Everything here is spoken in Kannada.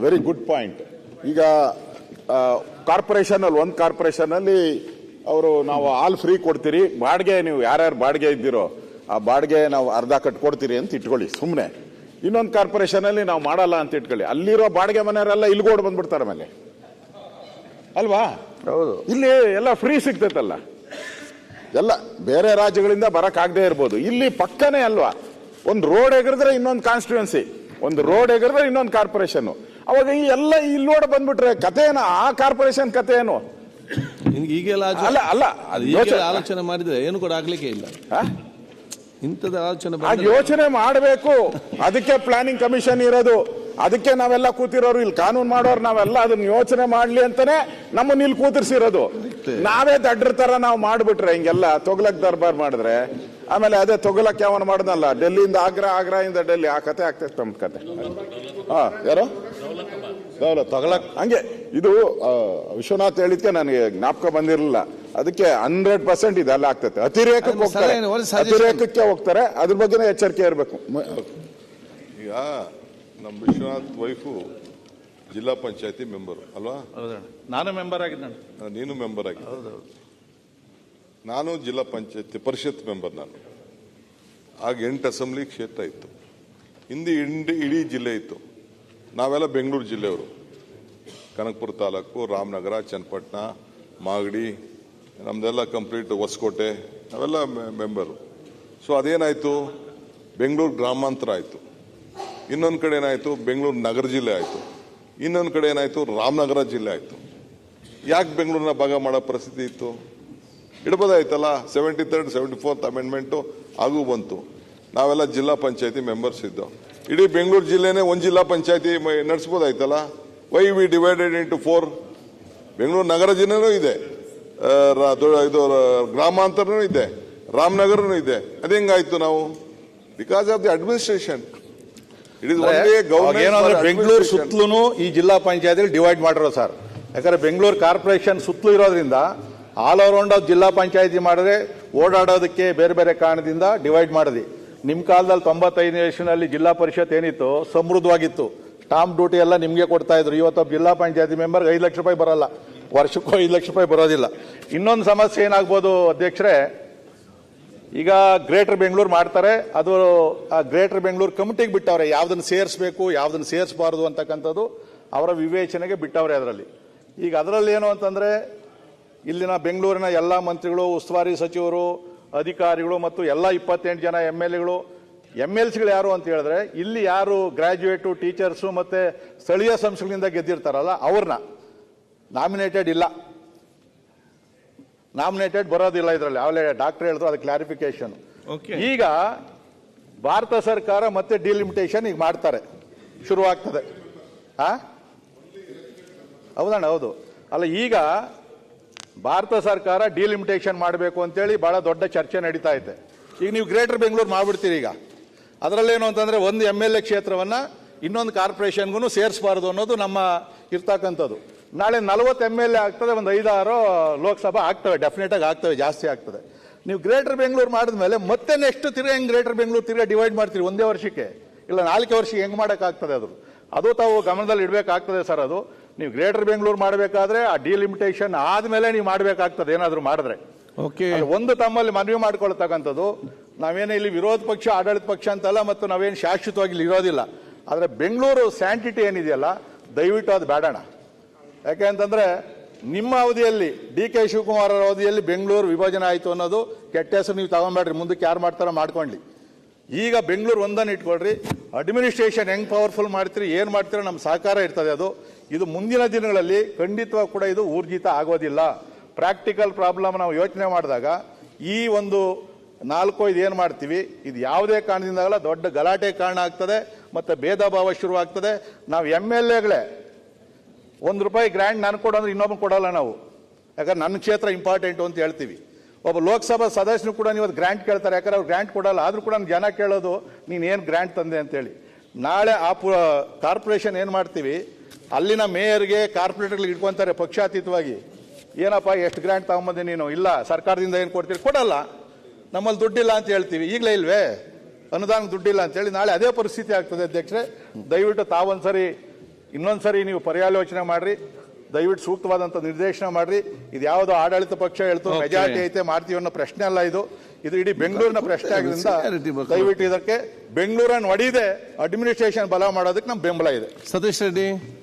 Very good point. ಈಗ ಕಾರ್ಪೊರೇಷನ್ ಅಲ್ಲಿ ಒಂದು ಕಾರ್ಪೊರೇಷನ್ ಅಲ್ಲಿ ಅವರು ನಾವು ಆಲ್ ಫ್ರೀ ಕೊಡ್ತೀರಿ, ಬಾಡಿಗೆ ನೀವು ಯಾರ್ಯಾರು ಬಾಡಿಗೆ ಇದ್ದೀರೋ ಆ ಬಾಡಿಗೆ ನಾವು ಅರ್ಧ ಕಟ್ಕೊಡ್ತೀರಿ ಅಂತ ಇಟ್ಕೊಳ್ಳಿ ಸುಮ್ಮನೆ. ಇನ್ನೊಂದು ಕಾರ್ಪೊರೇಷನ್ ಅಲ್ಲಿ ನಾವು ಮಾಡಲ್ಲ ಅಂತ ಇಟ್ಕೊಳ್ಳಿ, ಅಲ್ಲಿರೋ ಬಾಡಿಗೆ ಮನೆಯವರೆಲ್ಲ ಇಲ್ಗೋಡ್ ಬಂದ್ಬಿಡ್ತಾರೆ ಮೇಲೆ ಅಲ್ವಾ? ಹೌದು, ಇಲ್ಲಿ ಎಲ್ಲ ಫ್ರೀ ಸಿಗ್ತೈತಲ್ಲ. ಎಲ್ಲ ಬೇರೆ ರಾಜ್ಯಗಳಿಂದ ಬರಕ್ಕಾಗದೇ ಇರ್ಬೋದು, ಇಲ್ಲಿ ಪಕ್ಕನೇ ಅಲ್ವಾ? ಒಂದು ರೋಡ್ ಎಗರಿದ್ರೆ ಇನ್ನೊಂದು ಕಾನ್ಸ್ಟಿಟ್ಯೂನ್ಸಿ, ಒಂದು ರೋಡ್ ಎಗರಿದ್ರೆ ಇನ್ನೊಂದು ಕಾರ್ಪೊರೇಷನ್. ಅವಾಗ ಈ ಎಲ್ಲ ಇಲ್ಲೋಡ್ ಬಂದ್ಬಿಟ್ರೆ ಕತೆ ಏನು? ಆ ಕಾರ್ಪೊರೇಷನ್ ಕತೆ ಏನು? ಈಗೆಲ್ಲ ಅಲ್ಲ ಅಲ್ಲ ಆಲೋಚನೆ ಮಾಡಿದ್ರೆ ಏನು ಕೂಡ ಆಗ್ಲಿಕ್ಕೆ ಇಲ್ಲ. ಇಂಥದ್ದು ಆಲೋಚನೆ ಯೋಚನೆ ಮಾಡಬೇಕು. ಅದಕ್ಕೆ ಪ್ಲಾನಿಂಗ್ ಕಮಿಷನ್ ಇರೋದು, ಅದಕ್ಕೆ ನಾವೆಲ್ಲ ಕೂತಿರೋರು, ಇಲ್ಲಿ ಕಾನೂನು ಮಾಡೋರು ನಾವೆಲ್ಲ ಅದನ್ನ ಯೋಚನೆ ಮಾಡ್ಲಿ ಅಂತಾನೆ ನಮ್ಮನ್ನ ಇಲ್ಲಿ ಕೂತಿರ್ಸಿರೋದು. ನಾವೇ ದಡ್ರ ತರ ನಾವು ಮಾಡ್ಬಿಟ್ರೆ ಹಿಂಗೆಲ್ಲ ತೊಗಲಕ್ ದರ್ಬಾರ್ ಮಾಡಿದ್ರೆ ಆಮೇಲೆ ಅದೇ ತೊಗಲಕ್ ಯಾವನ್ ಮಾಡ್ದಲ್ಲ, ಡೆಲ್ಲಿಯಿಂದ ಆಗ್ರಾಯಿಂದ ಡೆಲ್ಲಿ, ಆ ಕತೆ ಆಗ್ತೈತೆ ನಮ್ಮ ಕತೆ. ಯಾರೋ ತಗೊಳಕ್ ಹಂಗೆ. ಇದು ವಿಶ್ವನಾಥ್ ಹೇಳಿದ್ಕೆ ನನಗೆ ಜ್ಞಾಪಕ ಬಂದಿರಲಿಲ್ಲ. ಅದಕ್ಕೆ 100% ಇದೆಲ್ಲ ಆಗ್ತೈತೆ. ಅತಿರೇಕಕ್ಕೆ ಹೋಗ್ತಾರೆ, ಅದ್ರ ಬಗ್ಗೆ ಎಚ್ಚರಿಕೆ ಇರಬೇಕು. ಈಗ ನಮ್ಮ ವಿಶ್ವನಾಥ್ ವೈಫು ಜಿಲ್ಲಾ ಪಂಚಾಯತಿ ಮೆಂಬರ್ ಅಲ್ವಾ? ನಾನು ಮೆಂಬರ್ ಆಗಿದ್ದೆ. ನೀನು ಮೆಂಬರ್ ಆಗಿ? ನಾನು ಜಿಲ್ಲಾ ಪಂಚಾಯತಿ ಪರಿಷತ್ ಮೆಂಬರ್. ನಾನು ಆಗ 8 ಅಸೆಂಬ್ಲಿ ಕ್ಷೇತ್ರ ಇತ್ತು, ಹಿಂದೆ ಇಡೀ ಜಿಲ್ಲೆ ಇತ್ತು. ನಾವೆಲ್ಲ ಬೆಂಗಳೂರು ಜಿಲ್ಲೆಯವರು, ಕನಕಪುರ ತಾಲೂಕು, ರಾಮನಗರ, ಚನ್ನಪಟ್ಟಣ, ಮಾಗಡಿ, ನಮ್ದೆಲ್ಲ ಕಂಪ್ಲೀಟ್ ಹೊಸಕೋಟೆ, ನಾವೆಲ್ಲ ಮೆಂಬರು. ಸೊ ಅದೇನಾಯ್ತು, ಬೆಂಗಳೂರು ಗ್ರಾಮಾಂತರ ಆಯಿತು. ಇನ್ನೊಂದು ಕಡೆ ಏನಾಯಿತು, ಬೆಂಗಳೂರು ನಗರ ಜಿಲ್ಲೆ ಆಯಿತು. ಇನ್ನೊಂದು ಕಡೆ ಏನಾಯಿತು, ರಾಮನಗರ ಜಿಲ್ಲೆ ಆಯಿತು. ಯಾಕೆ ಬೆಂಗಳೂರನ್ನ ಭಾಗ ಮಾಡೋ ಪರಿಸ್ಥಿತಿ ಇತ್ತು? ಇಡ್ಬೋದಾಯ್ತಲ್ಲ. 73rd 74th ಅಮೆಂಡ್ಮೆಂಟು ಆಗೂ ಬಂತು. ನಾವೆಲ್ಲ ಜಿಲ್ಲಾ ಪಂಚಾಯತಿ ಮೆಂಬರ್ಸ್ ಇದ್ದೋ. ಇಡೀ ಬೆಂಗಳೂರು ಜಿಲ್ಲೆನೇ ಒಂದು ಜಿಲ್ಲಾ ಪಂಚಾಯತಿ ನಡೆಸ್ಬೋದಾಯ್ತಲ್ಲ. Why we divided into 4? Bengaluru ನಗರ ಜಿಲ್ಲೆನೂ ಇದೆ, ಇದು ಗ್ರಾಮಾಂತರನೂ ಇದೆ, ರಾಮನಗರನೂ ಇದೆ. ಅದು ಹೆಂಗಾಯ್ತು? ನಾವು because of the administration. It is only government. Bengaluru ಸುತ್ತಲೂ ಈ ಜಿಲ್ಲಾ ಪಂಚಾಯತಿ ಡಿವೈಡ್ ಮಾಡಿರೋ ಸರ್. ಯಾಕಂದ್ರೆ ಬೆಂಗಳೂರು ಕಾರ್ಪೊರೇಷನ್ ಸುತ್ತಲೂ ಇರೋದ್ರಿಂದ ಆಲ್ ಅರೌಂಡ್ ಜಿಲ್ಲಾ ಪಂಚಾಯತಿ ಮಾಡಿದ್ರೆ ಓಡಾಡೋದಕ್ಕೆ ಬೇರೆ ಬೇರೆ ಕಾರಣದಿಂದ ಡಿವೈಡ್ ಮಾಡಿದ್ವಿ. ನಿಮ್ಮ ಕಾಲದಲ್ಲಿ 95ನೇ ಇಸ್ವಿನಲ್ಲಿ ಜಿಲ್ಲಾ ಪರಿಷತ್ ಏನಿತ್ತು ಸಮೃದ್ಧವಾಗಿತ್ತು. ಸ್ಟಾಂಪ್ ಡ್ಯೂಟಿ ಎಲ್ಲ ನಿಮಗೆ ಕೊಡ್ತಾ ಇದ್ರು. ಇವತ್ತು ಜಿಲ್ಲಾ ಪಂಚಾಯತಿ ಮೆಂಬರ್ಗೆ 5 ಲಕ್ಷ ರೂಪಾಯಿ ಬರಲ್ಲ, ವರ್ಷಕ್ಕೂ 5 ಲಕ್ಷ ರೂಪಾಯಿ ಬರೋದಿಲ್ಲ. ಇನ್ನೊಂದು ಸಮಸ್ಯೆ ಏನಾಗ್ಬೋದು ಅಧ್ಯಕ್ಷರೇ, ಈಗ ಗ್ರೇಟರ್ ಬೆಂಗಳೂರು ಮಾಡ್ತಾರೆ, ಅದು ಆ ಗ್ರೇಟರ್ ಬೆಂಗಳೂರು ಕಮಿಟಿಗೆ ಬಿಟ್ಟವ್ರೆ ಯಾವ್ದನ್ನು ಸೇರಿಸಬೇಕು ಯಾವ್ದನ್ನು ಸೇರಿಸಬಾರ್ದು ಅಂತಕ್ಕಂಥದ್ದು ಅವರ ವಿವೇಚನೆಗೆ ಬಿಟ್ಟವ್ರೆ ಅದರಲ್ಲಿ. ಈಗ ಅದರಲ್ಲಿ ಏನು ಅಂತಂದ್ರೆ, ಇಲ್ಲಿನ ಬೆಂಗಳೂರಿನ ಎಲ್ಲ ಮಂತ್ರಿಗಳು, ಉಸ್ತುವಾರಿ ಸಚಿವರು, ಅಧಿಕಾರಿಗಳು ಮತ್ತು ಎಲ್ಲ 28 ಜನ MLAಗಳು, MLCಗಳು ಯಾರು ಅಂತ ಹೇಳಿದ್ರೆ, ಇಲ್ಲಿ ಯಾರು ಗ್ರಾಜ್ಯುಯೇಟು, ಟೀಚರ್ಸು ಮತ್ತೆ ಸ್ಥಳೀಯ ಸಂಸ್ಥೆಗಳಿಂದ ಗೆದ್ದಿರ್ತಾರಲ್ಲ ಅವ್ರನ್ನ ನಾಮಿನೇಟೆಡ್ ಇಲ್ಲ, ನಾಮಿನೇಟೆಡ್ ಬರೋದಿಲ್ಲ ಇದರಲ್ಲಿ. ಅವಲೇ ಡಾಕ್ಟರ್ ಹೇಳಿದ್ರು, ಅದು ಕ್ಲಾರಿಫಿಕೇಶನ್. ಈಗ ಭಾರತ ಸರ್ಕಾರ ಮತ್ತೆ ಡಿಲಿಮಿಟೇಷನ್ ಈಗ ಮಾಡ್ತಾರೆ, ಶುರುವಾಗ್ತದೆ. ಹೌದಣ್ಣ? ಹೌದು. ಅಲ್ಲ, ಈಗ ಭಾರತ ಸರ್ಕಾರ ಡಿಲಿಮಿಟೇಷನ್ ಮಾಡಬೇಕು ಅಂತೇಳಿ ಬಹಳ ದೊಡ್ಡ ಚರ್ಚೆ ನಡೀತಾ ಇದೆ. ಈಗ ನೀವು ಗ್ರೇಟರ್ ಬೆಂಗಳೂರು ಮಾಡ್ಬಿಡ್ತೀರಿ. ಈಗ ಅದರಲ್ಲೇನು ಅಂತಂದ್ರೆ, ಒಂದು MLA ಕ್ಷೇತ್ರವನ್ನ ಇನ್ನೊಂದು ಕಾರ್ಪೊರೇಷನ್ಗೂ ಸೇರಿಸಬಾರ್ದು ಅನ್ನೋದು ನಮ್ಮ ಇರ್ತಕ್ಕಂಥದ್ದು. ನಾಳೆ 40 MLA ಆಗ್ತದೆ, ಒಂದು 5-6 ಲೋಕಸಭಾ ಆಗ್ತವೆ, ಡೆಫಿನೆಟ್ ಆಗಿ ಆಗ್ತವೆ, ಜಾಸ್ತಿ ಆಗ್ತದೆ. ನೀವು ಗ್ರೇಟರ್ ಬೆಂಗಳೂರು ಮಾಡಿದ್ಮೇಲೆ ಮತ್ತೆ ನೆಕ್ಸ್ಟ್ ತಿರ್ಗಾ ಹೆಂಗ್ ಗ್ರೇಟರ್ ಬೆಂಗಳೂರು ತಿರ್ಗಾ ಡಿವೈಡ್ ಮಾಡ್ತೀರಿ? ಒಂದೇ ವರ್ಷಕ್ಕೆ ಇಲ್ಲ 4 ವರ್ಷಕ್ಕೆ ಹೆಂಗ್ ಮಾಡೋಕ್ಕಾಗ್ತದೆ? ಅದು ತಾವು ಗಮನದಲ್ಲಿ ಇಡಬೇಕಾಗ್ತದೆ ಸರ್. ಅದು ನೀವು ಗ್ರೇಟರ್ ಬೆಂಗಳೂರು ಮಾಡಬೇಕಾದ್ರೆ ಆ ಡಿಲಿಮಿಟೇಷನ್ ಆದ್ಮೇಲೆ ನೀವು ಮಾಡಬೇಕಾಗ್ತದೆ ಏನಾದರೂ ಮಾಡಿದ್ರೆ. ಒಂದು ತಮ್ಮಲ್ಲಿ ಮನವಿ ಮಾಡ್ಕೊಳ್ತಕ್ಕಂಥದ್ದು, ನಾವೇನೇ ಇಲ್ಲಿ ವಿರೋಧ ಪಕ್ಷ ಆಡಳಿತ ಪಕ್ಷ ಅಂತಲ್ಲ, ಮತ್ತು ನಾವೇನು ಶಾಶ್ವತವಾಗಿ ಇಲ್ಲಿ ಇರೋದಿಲ್ಲ. ಆದರೆ ಬೆಂಗಳೂರು ಸ್ಯಾಂಟಿಟಿ ಏನಿದೆಯಲ್ಲ, ದಯವಿಟ್ಟು ಅದು ಬೇಡಣ. ಯಾಕೆ ಅಂತಂದ್ರೆ, ನಿಮ್ಮ ಅವಧಿಯಲ್ಲಿ DK ಶಿವಕುಮಾರ್ ಅವರ ಅವಧಿಯಲ್ಲಿ ಬೆಂಗಳೂರು ವಿಭಜನೆ ಆಯಿತು ಅನ್ನೋದು ಕೆಟ್ಟ ಹೆಸರು ನೀವು ತಗೊಂಬೇಡ್ರಿ. ಮುಂದಕ್ಕೆ ಯಾರು ಮಾಡ್ತಾರೋ ಮಾಡ್ಕೊಳ್ಳಿ. ಈಗ ಬೆಂಗಳೂರು ಒಂದನ್ನು ಇಟ್ಕೊಳ್ರಿ. ಅಡ್ಮಿನಿಸ್ಟ್ರೇಷನ್ ಹೆಂಗ್ ಪವರ್ಫುಲ್ ಮಾಡ್ತೀರಿ, ಏನು ಮಾಡ್ತೀರೋ ನಮ್ಮ ಸಹಕಾರ ಇರ್ತದೆ. ಇದು ಮುಂದಿನ ದಿನಗಳಲ್ಲಿ ಖಂಡಿತವಾಗಿ ಕೂಡ ಇದು ಊರ್ಜಿತ ಆಗೋದಿಲ್ಲ. ಪ್ರಾಕ್ಟಿಕಲ್ ಪ್ರಾಬ್ಲಮ್ ನಾವು ಯೋಚನೆ ಮಾಡಿದಾಗ ಈ ಒಂದು 4-5 ಏನು ಮಾಡ್ತೀವಿ, ಇದು ಯಾವುದೇ ಕಾರಣದಿಂದಾಗಲ್ಲ ದೊಡ್ಡ ಗಲಾಟೆ ಕಾರಣ ಆಗ್ತದೆ, ಮತ್ತೆ ಭೇದ ಭಾವ ಶುರುವಾಗ್ತದೆ. ನಾವು MLAಗಳೇ ₹1 ಗ್ರ್ಯಾಂಟ್ ನಾನು ಕೊಡೋದ್ರೆ ಇನ್ನೊಬ್ಬ ಕೊಡಲ್ಲ ನಾವು, ಯಾಕಂದ್ರೆ ನನ್ನ ಕ್ಷೇತ್ರ ಇಂಪಾರ್ಟೆಂಟು ಅಂತ ಹೇಳ್ತೀವಿ. ಒಬ್ಬ ಲೋಕಸಭಾ ಸದಸ್ಯನು ಕೂಡ ನೀವು ಗ್ರ್ಯಾಂಟ್ ಕೇಳ್ತಾರೆ, ಯಾಕಂದ್ರೆ ಅವ್ರು ಗ್ರ್ಯಾಂಟ್ ಕೊಡಲ್ಲ. ಆದ್ರೂ ಕೂಡ ಜನ ಕೇಳೋದು ನೀನು ಏನು ಗ್ರ್ಯಾಂಟ್ ತಂದೆ ಅಂತೇಳಿ. ನಾಳೆ ಆ ಕಾರ್ಪೊರೇಷನ್ ಏನು ಮಾಡ್ತೀವಿ, ಅಲ್ಲಿನ ಮೇಯರ್ಗೆ ಕಾರ್ಪೊರೇಟರ್ಗಳಿಗೆ ಇಟ್ಕೊಂತಾರೆ ಪಕ್ಷಾತೀತವಾಗಿ. ಏನಪ್ಪ ಎಷ್ಟು ಗ್ರ್ಯಾಂಟ್ ತಗೊಂಬಂದೆ ನೀನು? ಇಲ್ಲ ಸರ್ಕಾರದಿಂದ ಏನು ಕೊಡ್ತೀರಿ? ಕೊಡಲ್ಲ. ನಮ್ಮಲ್ಲಿ ದುಡ್ಡಿಲ್ಲ ಅಂತ ಹೇಳ್ತೀವಿ. ಈಗಲೇ ಇಲ್ವೇ ಅನುದಾನ ದುಡ್ಡಿಲ್ಲ ಅಂತೇಳಿ? ನಾಳೆ ಅದೇ ಪರಿಸ್ಥಿತಿ ಆಗ್ತದೆ ಅಧ್ಯಕ್ಷರೇ. ದಯವಿಟ್ಟು ತಾವೊಂದ್ಸರಿ ಇನ್ನೊಂದ್ಸರಿ ನೀವು ಪರ್ಯಾಲೋಚನೆ ಮಾಡ್ರಿ, ದಯವಿಟ್ಟು ಸೂಕ್ತವಾದಂಥ ನಿರ್ದೇಶನ ಮಾಡ್ರಿ. ಇದು ಯಾವುದೋ ಆಡಳಿತ ಪಕ್ಷ ಹೇಳ್ತು Okay. ಮೆಜಾರಿಟಿ ಐತೆ ಮಾಡ್ತೀವಿ ಅನ್ನೋ ಪ್ರಶ್ನೆ ಅಲ್ಲ ಇದು ಇಡೀ ಬೆಂಗಳೂರಿನ ಪ್ರಶ್ನೆ ಆಗಿದ್ರಿಂದ Seniority ಬಗ್ಗೆ. ದಯವಿಟ್ಟು ಇದಕ್ಕೆ ಬೆಂಗಳೂರನ್ನು ಒಡೆಯದೆ ಅಡ್ಮಿನಿಸ್ಟ್ರೇಷನ್ ಬಲ ಮಾಡೋದಕ್ಕೆ ನಮ್ಮ ಬೆಂಬಲ ಇದೆ. ಸತೀಶ್ ರೆಡ್ಡಿ.